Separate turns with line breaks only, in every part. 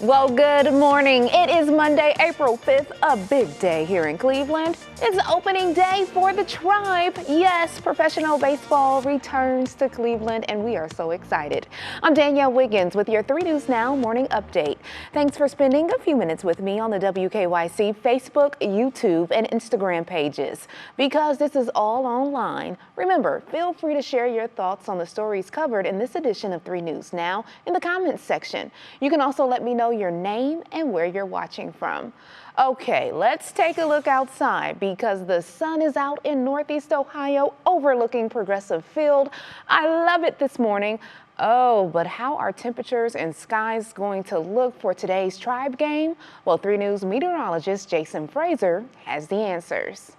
Well, good morning. It is Monday, April 5th, a big day here in Cleveland. It's opening day for the Tribe. Yes, professional baseball returns to Cleveland, and we are so excited. I'm Danielle Wiggins with your 3 News Now morning update. Thanks for spending a few minutes with me on the WKYC Facebook, YouTube, and Instagram pages. Because this is all online, remember, feel free to share your thoughts on the stories covered in this edition of 3 News Now in the comments section. You can also let me know your name and where you're watching from. Okay, let's take a look outside because the sun is out in Northeast Ohio overlooking Progressive Field. I love it this morning. Oh, but how are temperatures and skies going to look for today's Tribe game? Well, 3 News meteorologist Jason Fraser has the answers.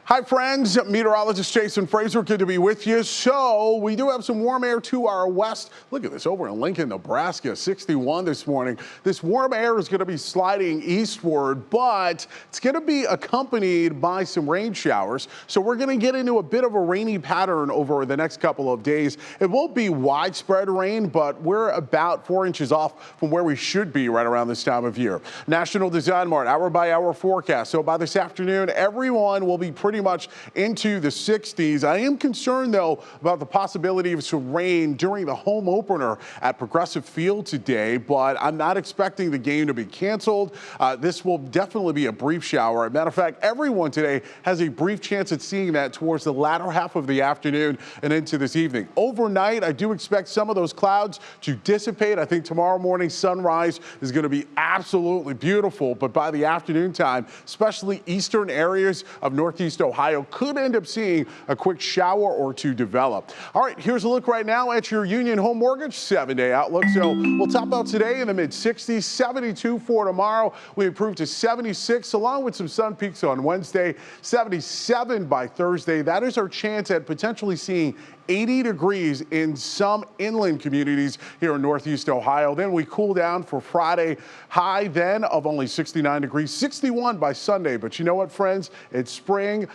Hi friends, meteorologist Jason Fraser, good to be with you. So we do have some warm air to our west. Look at this over in Lincoln, Nebraska, 61 this morning. This warm air is going to be sliding eastward, but it's going to be accompanied by some rain showers. So we're going to get into a bit of a rainy pattern over the next couple of days. It won't be widespread rain, but we're about 4 inches off from where we should be right around this time of year. National Design Mart hour by hour forecast. So by this afternoon, everyone will be pretty much into the 60s. I am concerned, though, about the possibility of some rain during the home opener at Progressive Field today, but I'm not expecting the game to be canceled. This will definitely be a brief shower. As a matter of fact, everyone today has a brief chance at seeing that towards the latter half of the afternoon and into this evening. Overnight, I do expect some of those clouds to dissipate. I think tomorrow morning sunrise is going to be absolutely beautiful, but by the afternoon time, especially eastern areas of Northeast Ohio could end up seeing a quick shower or two develop. All right, here's a look right now at your Union Home Mortgage 7-day outlook. So we'll top out today in the mid-60s, 72 for tomorrow. We improve to 76 along with some sun peaks on Wednesday, 77 by Thursday. That is our chance at potentially seeing 80 degrees in some inland communities here in Northeast Ohio. Then we cool down for Friday, high then of only 69 degrees, 61 by Sunday. But you know what, friends? It's spring.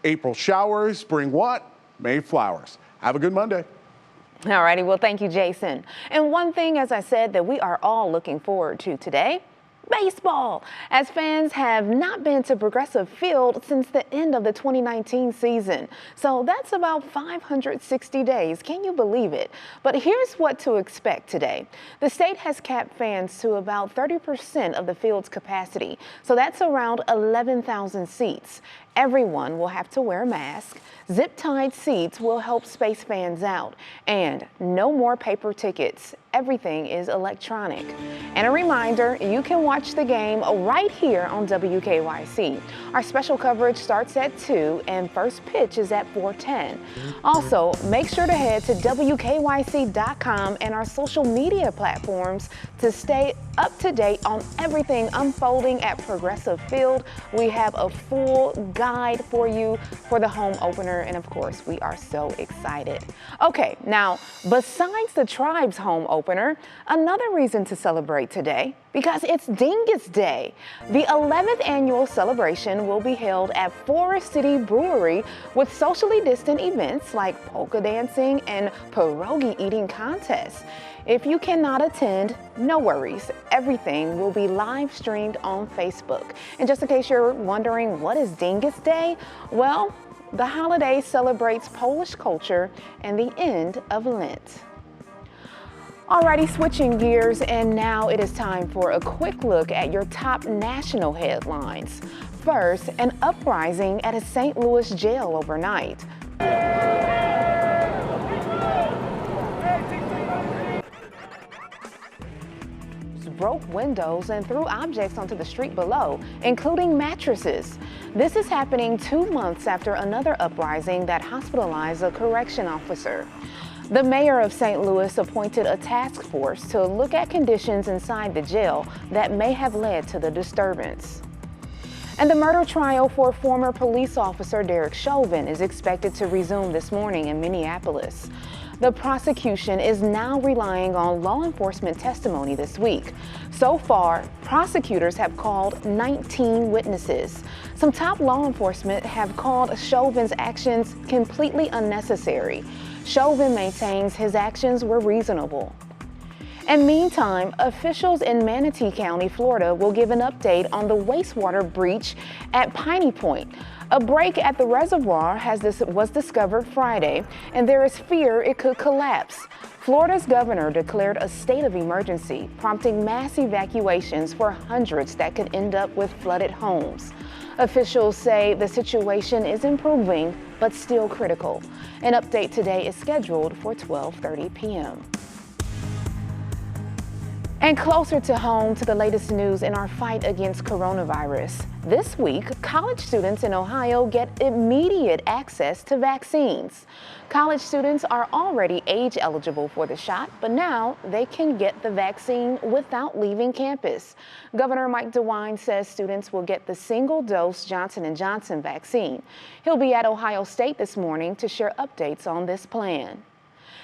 April showers bring what? May flowers. Have a good Monday.
All righty. Well, thank you, Jason. And one thing, as I said, that we are all looking forward to today, baseball, as fans have not been to Progressive Field since the end of the 2019 season. So that's about 560 days. Can you believe it? But here's what to expect today. The state has capped fans to about 30% of the field's capacity. So that's around 11,000 seats. Everyone will have to wear a mask. Zip-tied seats will help space fans out. And no more paper tickets. Everything is electronic. And a reminder, you can watch the game right here on WKYC. Our special coverage starts at 2 and first pitch is at 4:10. Also, make sure to head to WKYC.com and our social media platforms to stay up to date on everything unfolding at Progressive Field. We have a full guide for you for the home opener, and of course, we are so excited. Okay, now, besides the Tribe's home opener, another reason to celebrate today, because it's Dyngus Day. The 11th annual celebration will be held at Forest City Brewery with socially distant events like polka dancing and pierogi eating contests. If you cannot attend, no worries. Everything will be live streamed on Facebook. And just in case you're wondering, what is Dyngus Day? Well, the holiday celebrates Polish culture and the end of Lent. Alrighty, switching gears, and now it is time for a quick look at your top national headlines. First, an uprising at a St. Louis jail overnight. Broke windows and threw objects onto the street below, including mattresses. This is happening 2 months after another uprising that hospitalized a correction officer. The mayor of St. Louis appointed a task force to look at conditions inside the jail that may have led to the disturbance. And the murder trial for former police officer Derek Chauvin is expected to resume this morning in Minneapolis. The prosecution is now relying on law enforcement testimony this week. So far, prosecutors have called 19 witnesses. Some top law enforcement have called Chauvin's actions completely unnecessary. Chauvin maintains his actions were reasonable. And meantime, officials in Manatee County, Florida will give an update on the wastewater breach at Piney Point. A break at the reservoir was discovered Friday, and there is fear it could collapse. Florida's governor declared a state of emergency, prompting mass evacuations for hundreds that could end up with flooded homes. Officials say the situation is improving, but still critical. An update today is scheduled for 12:30 p.m. And closer to home to the latest news in our fight against coronavirus. This week, college students in Ohio get immediate access to vaccines. College students are already age eligible for the shot, but now they can get the vaccine without leaving campus. Governor Mike DeWine says students will get the single-dose Johnson & Johnson vaccine. He'll be at Ohio State this morning to share updates on this plan.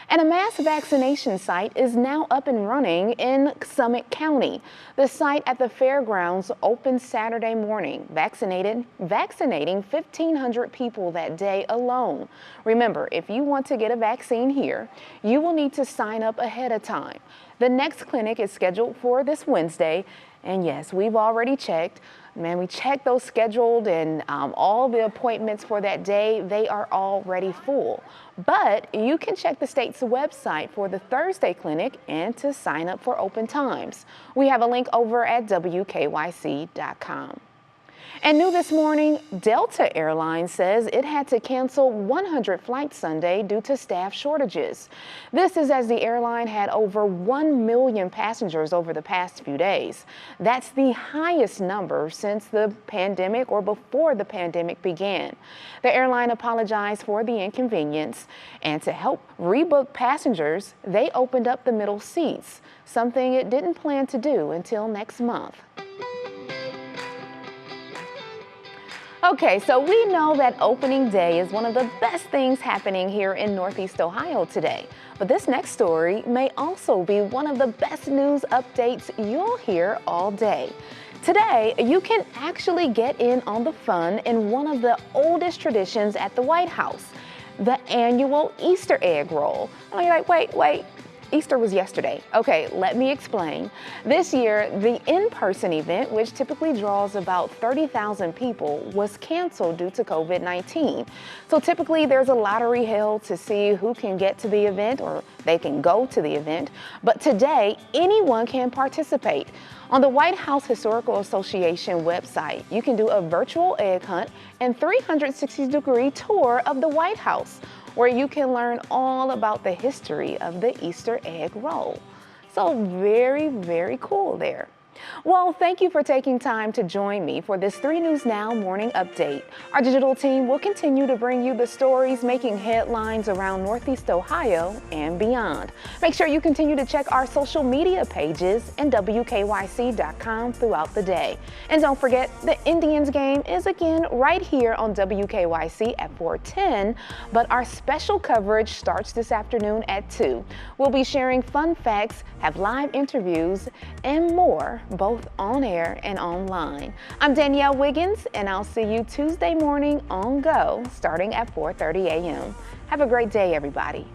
And a mass vaccination site is now up and running in Summit County. The site at the fairgrounds opened Saturday morning, vaccinating 1,500 people that day alone. Remember, if you want to get a vaccine here, you will need to sign up ahead of time. The next clinic is scheduled for this Wednesday. And yes, we've already checked. Man, we checked those scheduled and all the appointments for that day, they are already full. But you can check the state's website for the Thursday clinic and to sign up for open times. We have a link over at WKYC.com. And new this morning, Delta Airlines says it had to cancel 100 flights Sunday due to staff shortages. This is as the airline had over 1 million passengers over the past few days. That's the highest number since the pandemic or before the pandemic began. The airline apologized for the inconvenience, and to help rebook passengers, they opened up the middle seats, something it didn't plan to do until next month. Okay, so we know that opening day is one of the best things happening here in Northeast Ohio today. But this next story may also be one of the best news updates you'll hear all day. Today, you can actually get in on the fun in one of the oldest traditions at the White House, the annual Easter egg roll. And you're like, wait. Easter was yesterday. Okay, let me explain. This year, the in-person event, which typically draws about 30,000 people, was canceled due to COVID-19. So typically there's a lottery held to see who can get to the event or they can go to the event. But today, anyone can participate. On the White House Historical Association website, you can do a virtual egg hunt and 360-degree tour of the White House, where you can learn all about the history of the Easter egg roll. So very, very cool there. Well, thank you for taking time to join me for this 3 News Now morning update. Our digital team will continue to bring you the stories making headlines around Northeast Ohio and beyond. Make sure you continue to check our social media pages and WKYC.com throughout the day. And don't forget, the Indians game is again right here on WKYC at 4:10, but our special coverage starts this afternoon at 2. We'll be sharing fun facts, have live interviews, and more, both on air and online. I'm Danielle Wiggins, and I'll see you Tuesday morning on Go, starting at 4:30 a.m. Have a great day, everybody.